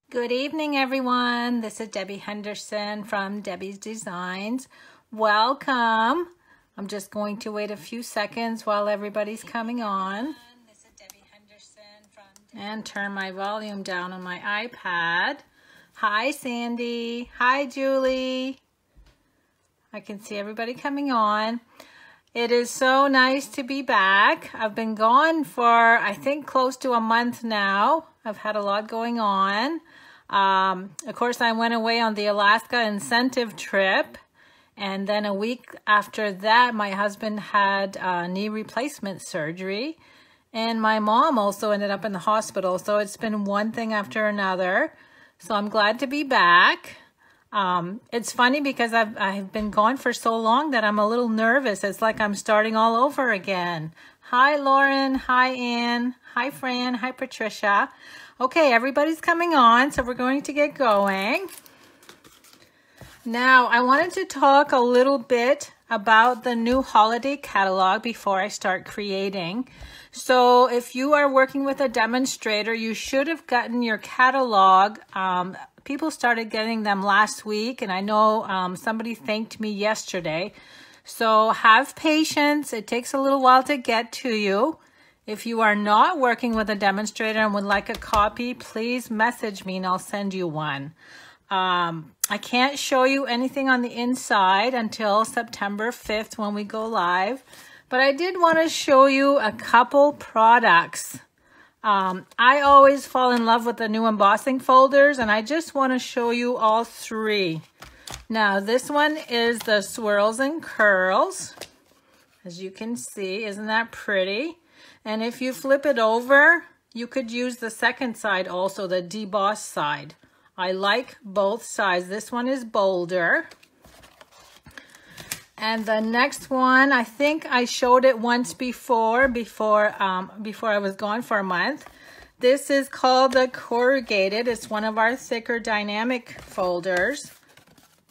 Good evening, everyone. This is Debbie Henderson from Debbie's Designs. Welcome. I'm just going to wait a few seconds while everybody's coming on. This is Debbie Henderson and turn my volume down on my iPad. Hi, Sandy. Hi, Julie. I can see everybody coming on. It is so nice to be back. I've been gone for, I think, close to a month now. I've had a lot going on. Of course, I went away on the Alaska incentive trip. And then a week after that, my husband had knee replacement surgery. And my mom also ended up in the hospital. So it's been one thing after another. So I'm glad to be back. It's funny because I've been gone for so long that I'm a little nervous. It's like I'm starting all over again. Hi, Lauren. Hi, Ann. Hi, Fran. Hi, Patricia. Okay, everybody's coming on, so we're going to get going. Now, I wanted to talk a little bit about the new holiday catalog before I start creating. So if you are working with a demonstrator, you should have gotten your catalog. People started getting them last week, and I know somebody thanked me yesterday. So have patience. It takes a little while to get to you. If you are not working with a demonstrator and would like a copy, please message me and I'll send you one. I can't show you anything on the inside until September 5th when we go live, but I did want to show you a couple products. I always fall in love with the new embossing folders, and I just want to show you all three. Now, this one is the Swirls and Curls. As you can see, isn't that pretty? And if you flip it over, you could use the second side also, the deboss side. I like both sides. This one is bolder. And the next one, I think I showed it once before I was gone for a month. This is called the Corrugated. It's one of our thicker dynamic folders.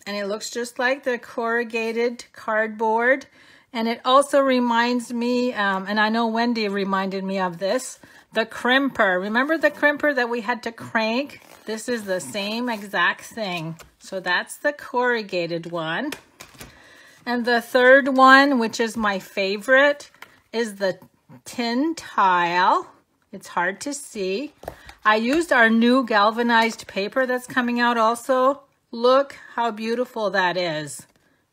And it looks just like the corrugated cardboard. And it also reminds me, and I know Wendy reminded me of this, the crimper. Remember the crimper that we had to crank? This is the same exact thing. So that's the corrugated one. And the third one, which is my favorite, is the tin tile. It's hard to see. I used our new galvanized paper that's coming out also. Look how beautiful that is.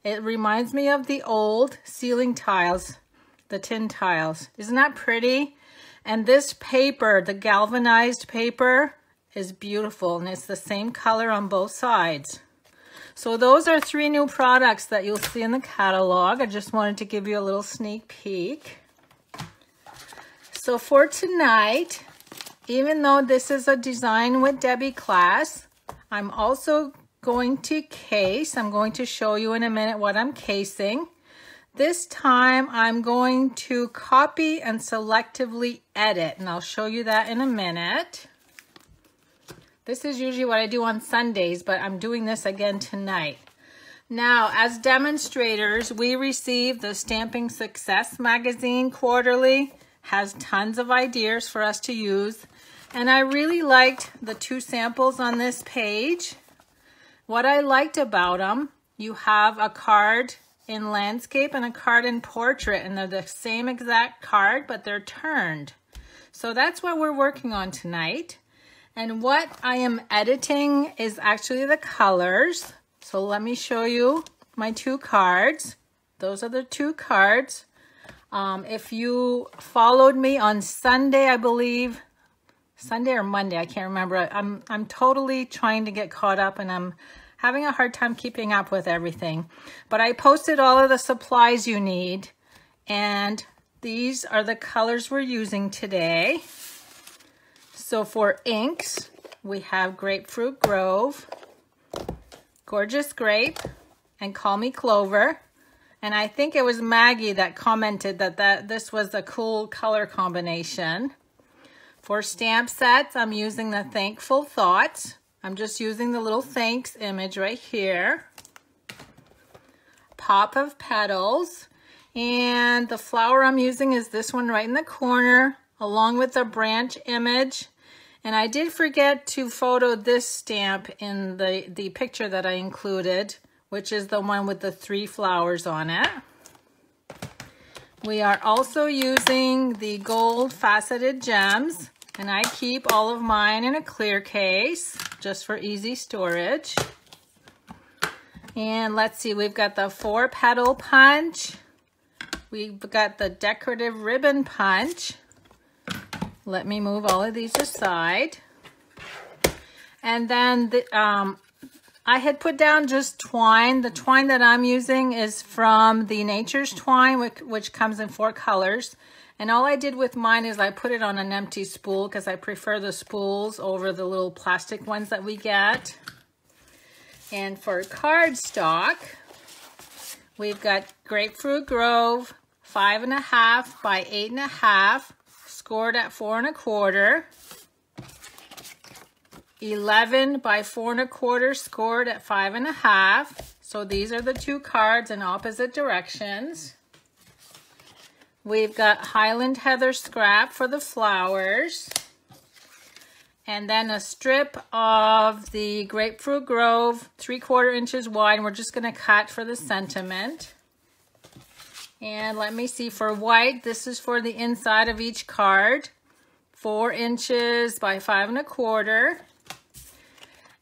It reminds me of the old ceiling tiles, the tin tiles. Isn't that pretty? And this paper, the galvanized paper, is beautiful, and it's the same color on both sides. So those are three new products that you'll see in the catalog. I just wanted to give you a little sneak peek. So for tonight, even though this is a Design with Debbie class, I'm also going to case. I'm going to show you in a minute what I'm casing. This time I'm going to copy and selectively edit, and I'll show you that in a minute. This is usually what I do on Sundays, but I'm doing this again tonight. Now, as demonstrators, we receive the Stamping Success magazine quarterly. Has tons of ideas for us to use. And I really liked the two samples on this page. What I liked about them, you have a card in landscape and a card in portrait, and they're the same exact card, but they're turned. So that's what we're working on tonight. And what I am editing is actually the colors. So let me show you my two cards. Those are the two cards. If you followed me on Sunday, I believe, Sunday or Monday, I can't remember. I'm totally trying to get caught up, and I'm having a hard time keeping up with everything. But I posted all of the supplies you need, and these are the colors we're using today. So for inks, we have Grapefruit Grove, Gorgeous Grape, and Call Me Clover. And I think it was Maggie that commented that this was a cool color combination. For stamp sets, I'm using the Thankful Thoughts. I'm just using the little thanks image right here. Pop of Petals. And the flower I'm using is this one right in the corner, along with the branch image. And I did forget to photo this stamp in the picture that I included, which is the one with the 3 flowers on it. We are also using the gold faceted gems, and I keep all of mine in a clear case just for easy storage. And let's see, we've got the 4-petal punch. We've got the decorative ribbon punch. Let me move all of these aside. And then I had put down just twine. The twine that I'm using is from the Nature's Twine, which comes in 4 colors. And all I did with mine is I put it on an empty spool because I prefer the spools over the little plastic ones that we get. And for cardstock, we've got Grapefruit Grove 5.5 by 8.5, scored at 4 1/4. 11 by 4 1/4, scored at 5 1/2. So these are the 2 cards in opposite directions. We've got Highland Heather scrap for the flowers. And then a strip of the Grapefruit Grove, 3/4 inches wide. And we're just going to cut for the sentiment. And let me see, for white, this is for the inside of each card. 4 inches by 5 1/4.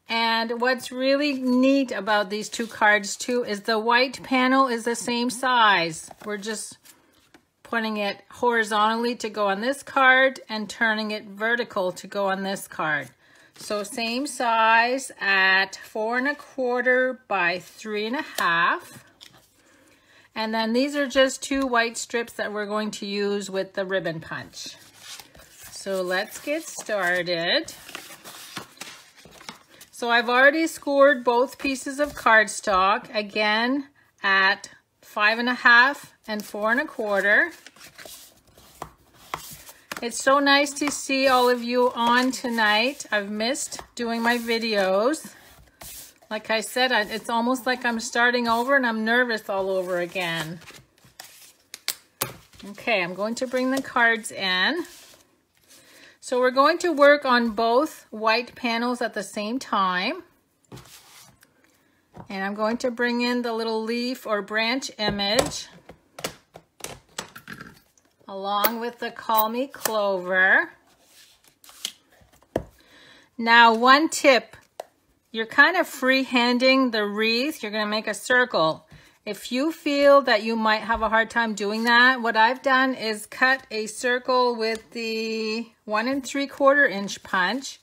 And what's really neat about these 2 cards too is the white panel is the same size. We're just putting it horizontally to go on this card and turning it vertical to go on this card. So same size at 4 1/4 by 3 1/2. And then these are just 2 white strips that we're going to use with the ribbon punch. So let's get started. So I've already scored both pieces of cardstock, again at 5 1/2 and 4 1/4. It's so nice to see all of you on tonight. I've missed doing my videos. Like I said, it's almost like I'm starting over and I'm nervous all over again. Okay, I'm going to bring the cards in. So we're going to work on both white panels at the same time. And I'm going to bring in the little leaf or branch image along with the Call Me Clover. Now, one tip, you're kind of free-handing the wreath. You're going to make a circle. If you feel that you might have a hard time doing that, what I've done is cut a circle with the 1 3/4 inch punch.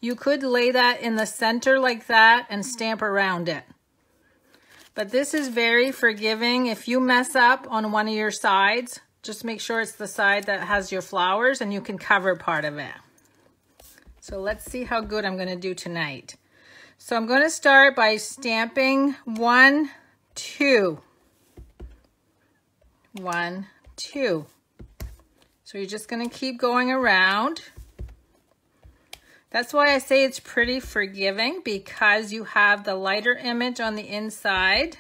You could lay that in the center like that and stamp around it. But this is very forgiving. If you mess up on one of your sides, just make sure it's the side that has your flowers and you can cover part of it. So let's see how good I'm going to do tonight. So I'm going to start by stamping 1, 2. 1, 2. So you're just going to keep going around. That's why I say it's pretty forgiving, because you have the lighter image on the inside.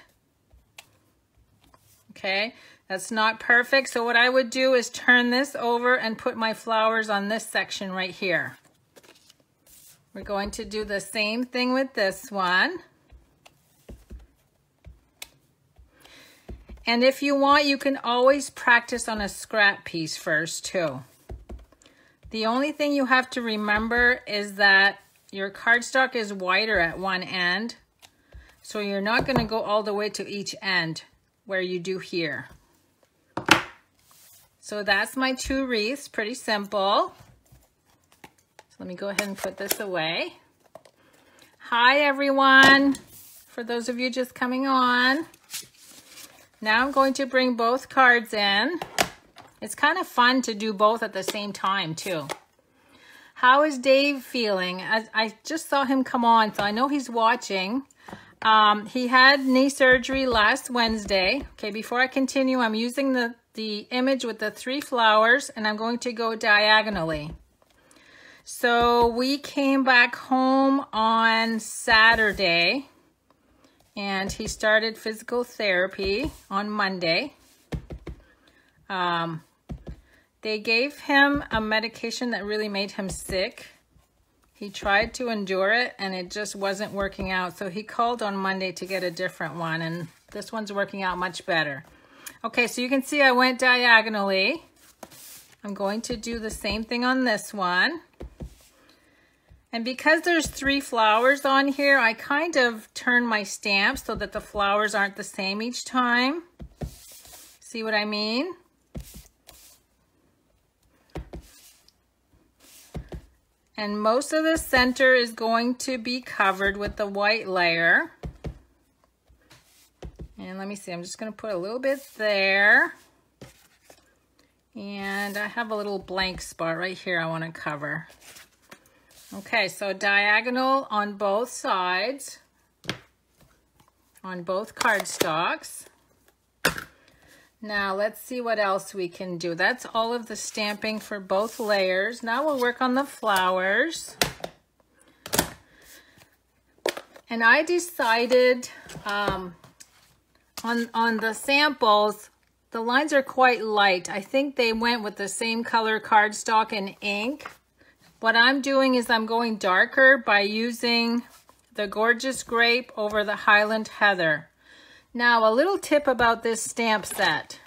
Okay, that's not perfect. So what I would do is turn this over and put my flowers on this section right here. We're going to do the same thing with this one. And if you want, you can always practice on a scrap piece first too. The only thing you have to remember is that your cardstock is wider at one end, so you're not going to go all the way to each end where you do here. So that's my 2 wreaths, pretty simple. So let me go ahead and put this away. Hi everyone, for those of you just coming on. Now I'm going to bring both cards in. It's kind of fun to do both at the same time too. How is Dave feeling? I just saw him come on, so I know he's watching. He had knee surgery last Wednesday. Okay, before I continue, I'm using the image with the 3 flowers, and I'm going to go diagonally. So we came back home on Saturday, and he started physical therapy on Monday. They gave him a medication that really made him sick. He tried to endure it and it just wasn't working out. So he called on Monday to get a different one, and this one's working out much better. Okay, so you can see I went diagonally. I'm going to do the same thing on this one. And because there's 3 flowers on here, I kind of turn my stamp so that the flowers aren't the same each time. See what I mean? And most of the center is going to be covered with the white layer. And let me see, I'm just going to put a little bit there. And I have a little blank spot right here I want to cover. Okay, so diagonal on both sides, on both cardstocks. Now let's see what else we can do. That's all of the stamping for both layers. Now we'll work on the flowers. And I decided on the samples, the lines are quite light. I think they went with the same color cardstock and ink. What I'm doing is I'm going darker by using the Gorgeous Grape over the Highland Heather. Now, a little tip about this stamp set.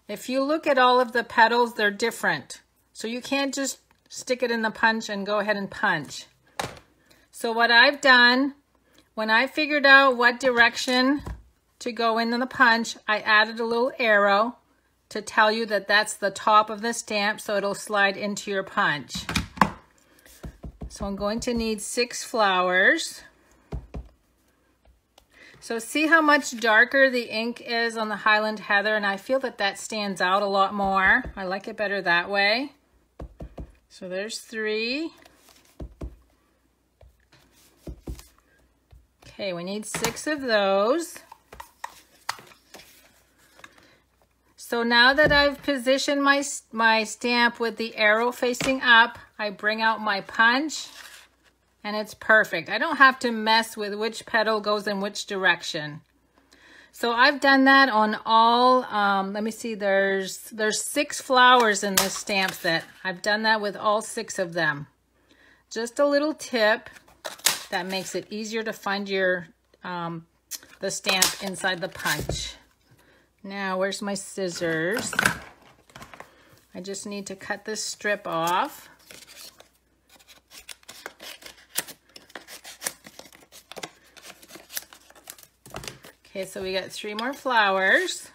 If you look at all of the petals, they're different. So you can't just stick it in the punch and go ahead and punch. So what I've done, when I figured out what direction to go in the punch, I added a little arrow to tell you that that's the top of the stamp, so it'll slide into your punch. So I'm going to need 6 flowers. So see how much darker the ink is on the Highland Heather, and I feel that that stands out a lot more. I like it better that way. So there's 3. Okay, we need 6 of those. So now that I've positioned my stamp with the arrow facing up, I bring out my punch. And it's perfect. I don't have to mess with which petal goes in which direction. So I've done that on all, let me see, there's 6 flowers in this stamp set. I've done that with all 6 of them. Just a little tip that makes it easier to find your the stamp inside the punch. Now, where's my scissors? I just need to cut this strip off. Okay, so we got 3 more flowers.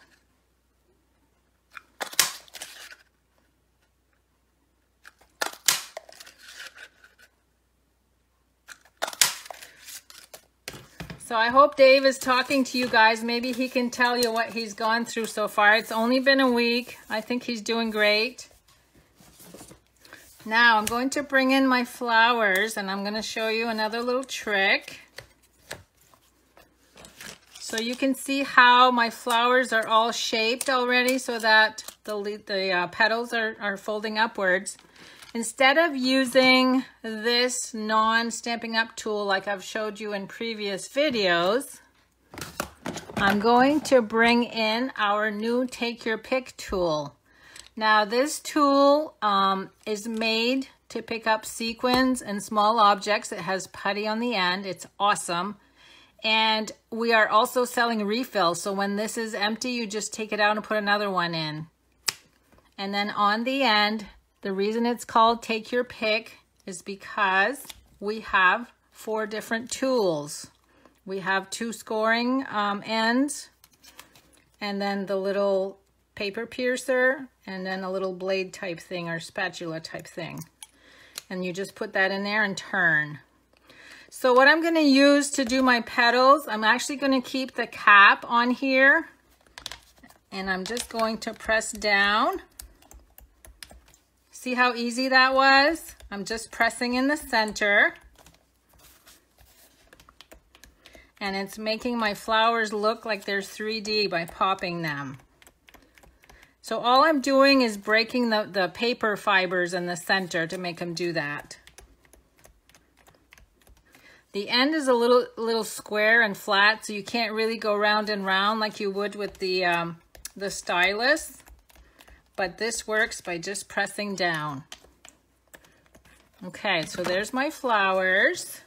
So I hope Dave is talking to you guys. Maybe he can tell you what he's gone through so far. It's only been a week. I think he's doing great. Now I'm going to bring in my flowers and I'm going to show you another little trick. So you can see how my flowers are all shaped already so that the petals are folding upwards. Instead of using this non-Stampin' Up tool like I've showed you in previous videos, I'm going to bring in our new Take Your Pick tool. Now this tool is made to pick up sequins and small objects. It has putty on the end. It's awesome. And we are also selling refills. So when this is empty, you just take it out and put another one in. And then on the end, the reason it's called Take Your Pick is because we have 4 different tools. We have 2 scoring ends, and then the little paper piercer, and then a little blade type thing or spatula type thing. And you just put that in there and turn. So what I'm going to use to do my petals, I'm actually going to keep the cap on here, and I'm just going to press down. See how easy that was? I'm just pressing in the center, and it's making my flowers look like they're 3D by popping them. So all I'm doing is breaking the paper fibers in the center to make them do that. The end is a little square and flat, so you can't really go round and round like you would with the stylus. But this works by just pressing down. Okay, so there's my flowers.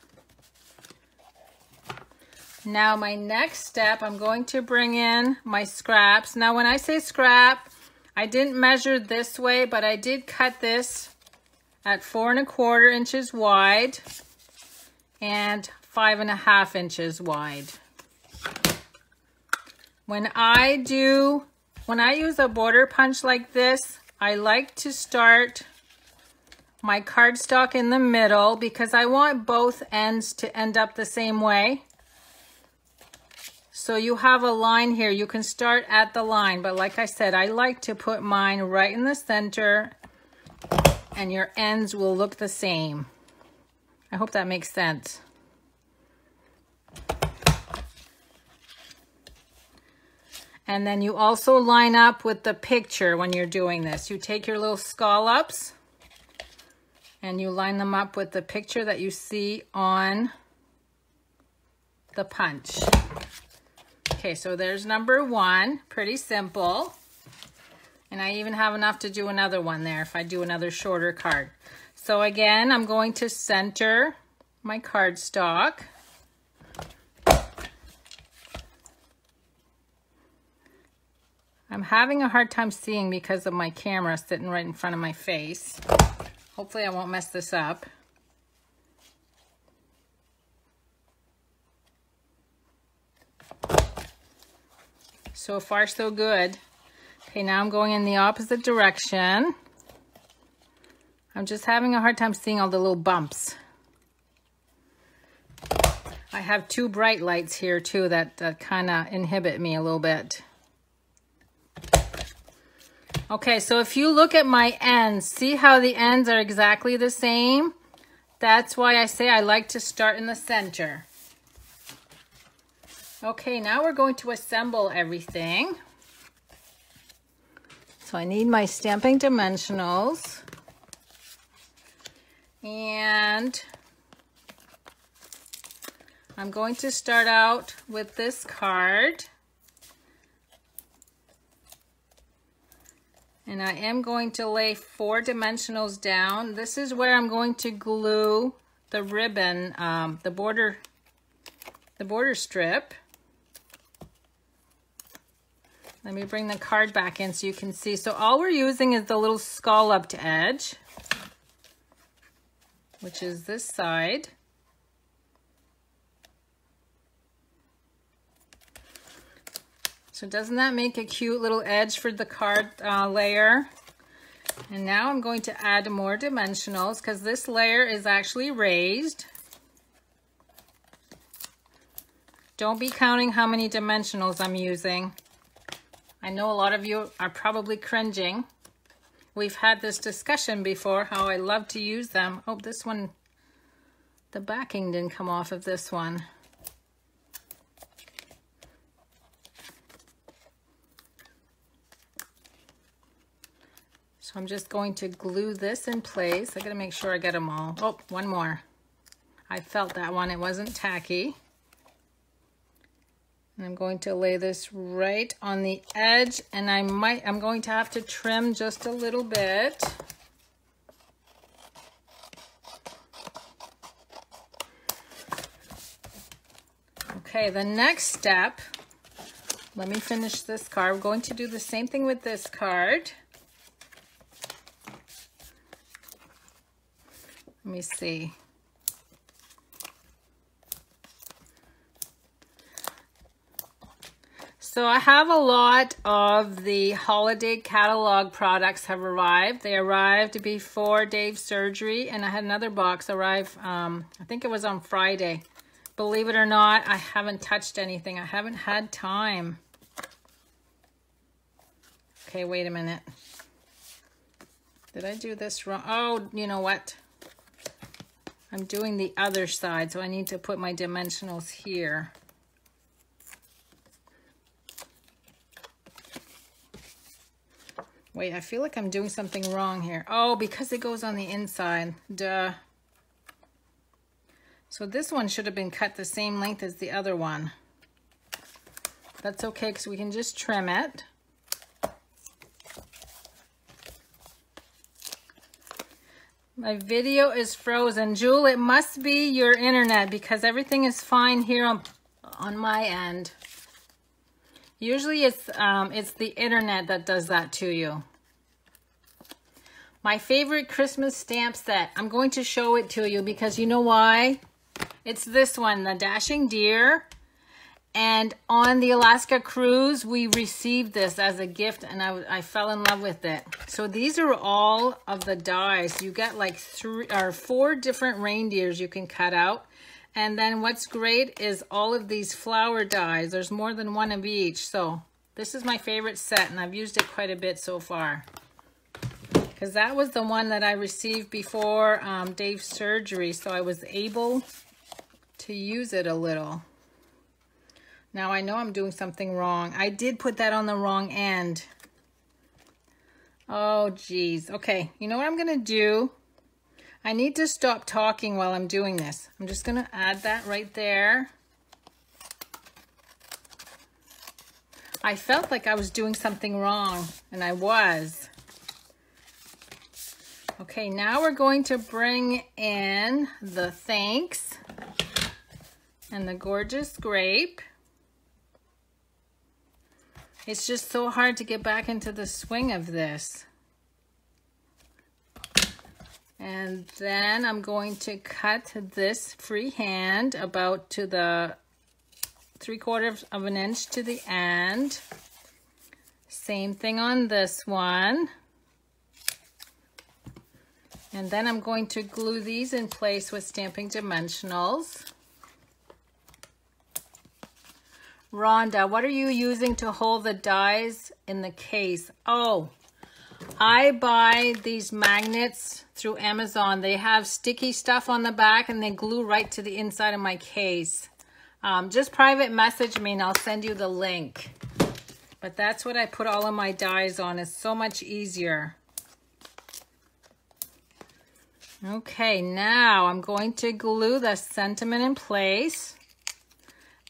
Now my next step, I'm going to bring in my scraps. Now when I say scrap, I didn't measure this way, but I did cut this at 4¼ inches wide and 5½ inches wide. When I use a border punch like this, I like to start my cardstock in the middle because I want both ends to end up the same way. So you have a line here. You can start at the line, but like I said, I like to put mine right in the center and your ends will look the same. I hope that makes sense. And then you also line up with the picture when you're doing this. You take your little scallops and you line them up with the picture that you see on the punch. Okay, so there's number 1, pretty simple. And I even have enough to do another one there if I do another shorter card. So again, I'm going to center my cardstock. I'm having a hard time seeing because of my camera sitting right in front of my face. Hopefully I won't mess this up. So far, so good. Okay, now I'm going in the opposite direction. I'm just having a hard time seeing all the little bumps. I have 2 bright lights here too that kind of inhibit me a little bit. Okay, so if you look at my ends, see how the ends are exactly the same? That's why I say I like to start in the center. Okay, now we're going to assemble everything. So I need my Stampin' dimensionals. And I'm going to start out with this card. And I am going to lay 4 dimensionals down. This is where I'm going to glue the ribbon, the border strip. Let me bring the card back in so you can see. So all we're using is the little scalloped edge, which is this side. So doesn't that make a cute little edge for the card layer? And now I'm going to add more dimensionals because this layer is actually raised. Don't be counting how many dimensionals I'm using. I know a lot of you are probably cringing. We've had this discussion before, how I love to use them. Oh, this one, the backing didn't come off of this one. So I'm just going to glue this in place. I gotta make sure I get them all. Oh, one more. I felt that one, it wasn't tacky. And I'm going to lay this right on the edge, and I'm going to have to trim just a little bit. Okay, the next step, let me finish this card. We're going to do the same thing with this card. Let me see. So I have a lot of the holiday catalog products have arrived. They arrived before Dave's surgery, and I had another box arrive, I think it was on Friday. Believe it or not, I haven't touched anything. I haven't had time. Okay, wait a minute. Did I do this wrong? Oh, you know what? I'm doing the other side, so I need to put my dimensionals here. Wait, I feel like I'm doing something wrong here. Oh, because it goes on the inside. Duh. So this one should have been cut the same length as the other one. That's okay, because we can just trim it. My video is frozen. Jewel, it must be your internet because everything is fine here on my end. Usually it's the internet that does that to you. My favorite Christmas stamp set. I'm going to show it to you because you know why? It's this one, the Dashing Deer. And on the Alaska cruise, we received this as a gift and I fell in love with it. So these are all of the dies. You get like 3 or 4 different reindeers you can cut out. And then what's great is all of these flower dies. There's more than one of each. So this is my favorite set and I've used it quite a bit so far. Because that was the one that I received before Dave's surgery. So I was able to use it a little. Now I know I'm doing something wrong. I did put that on the wrong end. Oh, geez. Okay, you know what I'm gonna do? I need to stop talking while I'm doing this. I'm just gonna add that right there. I felt like I was doing something wrong, and I was. Okay, now we're going to bring in the thanks and the gorgeous grape. It's just so hard to get back into the swing of this. And then I'm going to cut this freehand about to the 3/4 of an inch to the end. Same thing on this one. And then I'm going to glue these in place with Stamping Dimensionals. Rhonda, what are you using to hold the dies in the case? Oh, I buy these magnets through Amazon. They have sticky stuff on the back and they glue right to the inside of my case. Just private message me and I'll send you the link. But that's what I put all of my dies on. It's so much easier. Okay, now I'm going to glue the sentiment in place.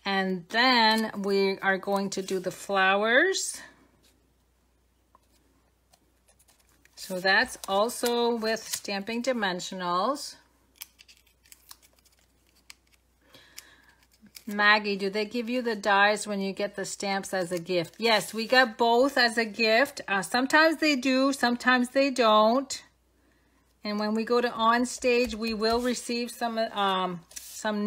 And then we are going to do the flowers. So that's also with Stamping Dimensionals. Maggie, do they give you the dies when you get the stamps as a gift? Yes, we got both as a gift. Sometimes they do, sometimes they don't. And when we go to on stage, we will receive some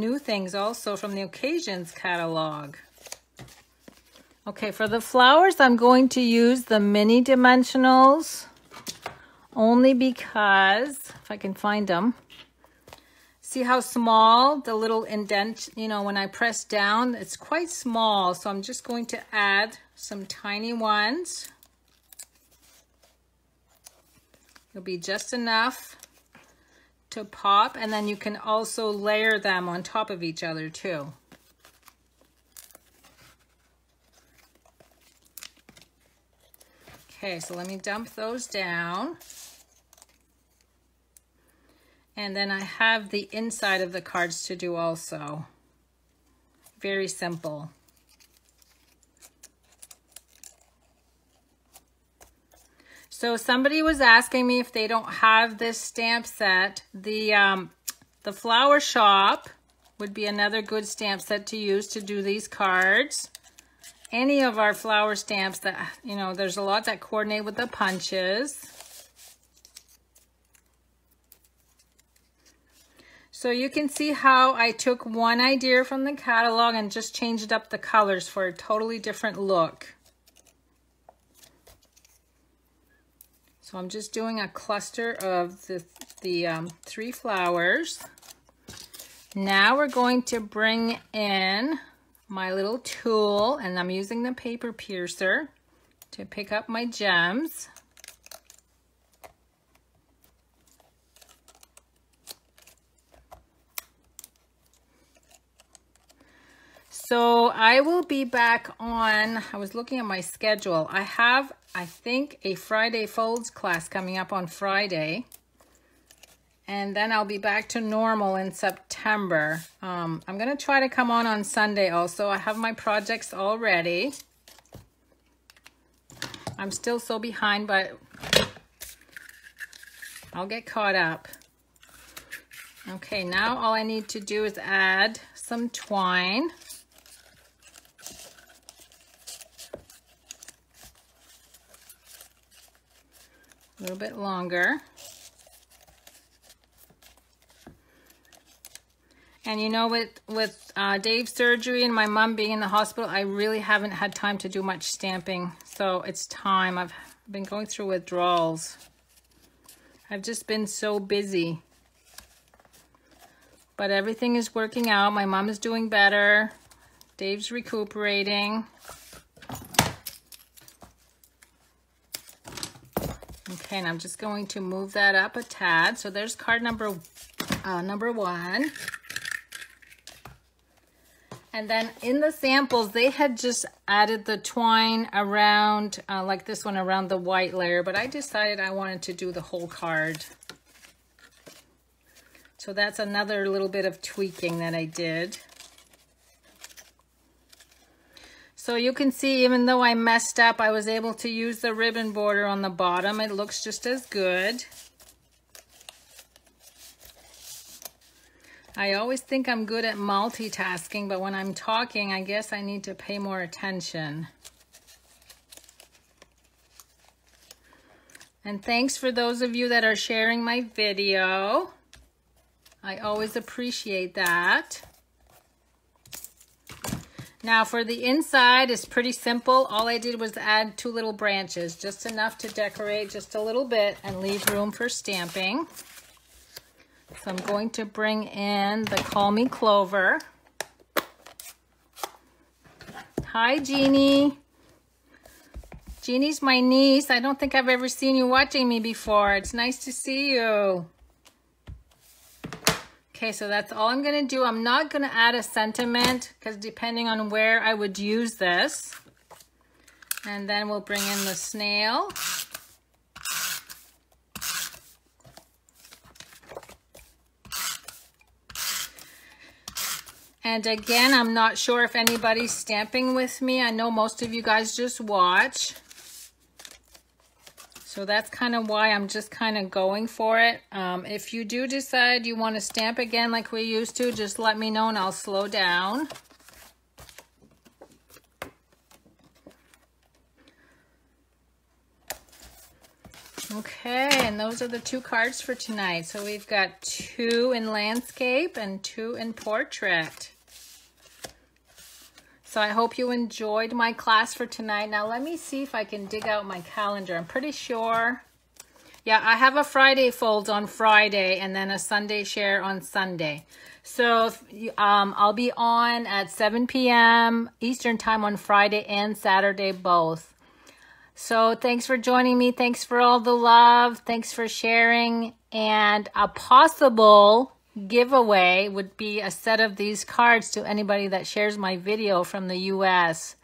new things also from the Occasions catalog. Okay, for the flowers, I'm going to use the mini dimensionals only because, if I can find them, see how small the little indent, you know, when I press down, it's quite small. So I'm just going to add some tiny ones. It'll be just enough to pop, and then you can also layer them on top of each other too. Okay, so let me dump those down. And then I have the inside of the cards to do also. Very simple. So somebody was asking me if they don't have this stamp set. The Flower Shop would be another good stamp set to use to do these cards. Any of our flower stamps that, you know, there's a lot that coordinate with the punches. So you can see how I took one idea from the catalog and just changed up the colors for a totally different look. So I'm just doing a cluster of the 3 flowers. Now we're going to bring in my little tool, and I'm using the paper piercer to pick up my gems. So I will be back on, I was looking at my schedule. I have, I think, a Friday Folds class coming up on Friday. And then I'll be back to normal in September. I'm going to try to come on Sunday also. I have my projects all ready. I'm still so behind, but I'll get caught up. Okay, now all I need to do is add some twine. A little bit longer. And you know, with Dave's surgery and my mom being in the hospital, I really haven't had time to do much stamping. So it's time. I've been going through withdrawals. I've just been so busy. But everything is working out. My mom is doing better. Dave's recuperating. Okay, and I'm just going to move that up a tad. So there's card number 1. And then in the samples, they had just added the twine around, like this one, around the white layer. But I decided I wanted to do the whole card. So that's another little bit of tweaking that I did. So you can see, even though I messed up, I was able to use the ribbon border on the bottom. It looks just as good. I always think I'm good at multitasking, but when I'm talking, I guess I need to pay more attention. And thanks for those of you that are sharing my video. I always appreciate that. Now for the inside, it's pretty simple. All I did was add 2 little branches, just enough to decorate just a little bit and leave room for stamping. So I'm going to bring in the Call Me Clover. Hi, Jeannie. Jeannie's my niece. I don't think I've ever seen you watching me before. It's nice to see you. Okay, so that's all I'm going to do. I'm not going to add a sentiment because depending on where I would use this. And then we'll bring in the snail. And again, I'm not sure if anybody's stamping with me. I know most of you guys just watch. So that's kind of why I'm just kind of going for it. If you do decide you want to stamp again like we used to, just let me know and I'll slow down. Okay, and those are the 2 cards for tonight. So we've got 2 in landscape and 2 in portrait. So I hope you enjoyed my class for tonight. Now let me see if I can dig out my calendar. I'm pretty sure. Yeah, I have a Friday fold on Friday and then a Sunday share on Sunday. So I'll be on at 7 p.m. Eastern time on Friday and Saturday both. So thanks for joining me. Thanks for all the love. Thanks for sharing. And a possible giveaway would be a set of these cards to anybody that shares my video from the US.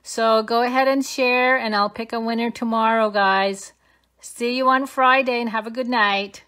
So go ahead and share and I'll pick a winner tomorrow, guys. See you on Friday and have a good night.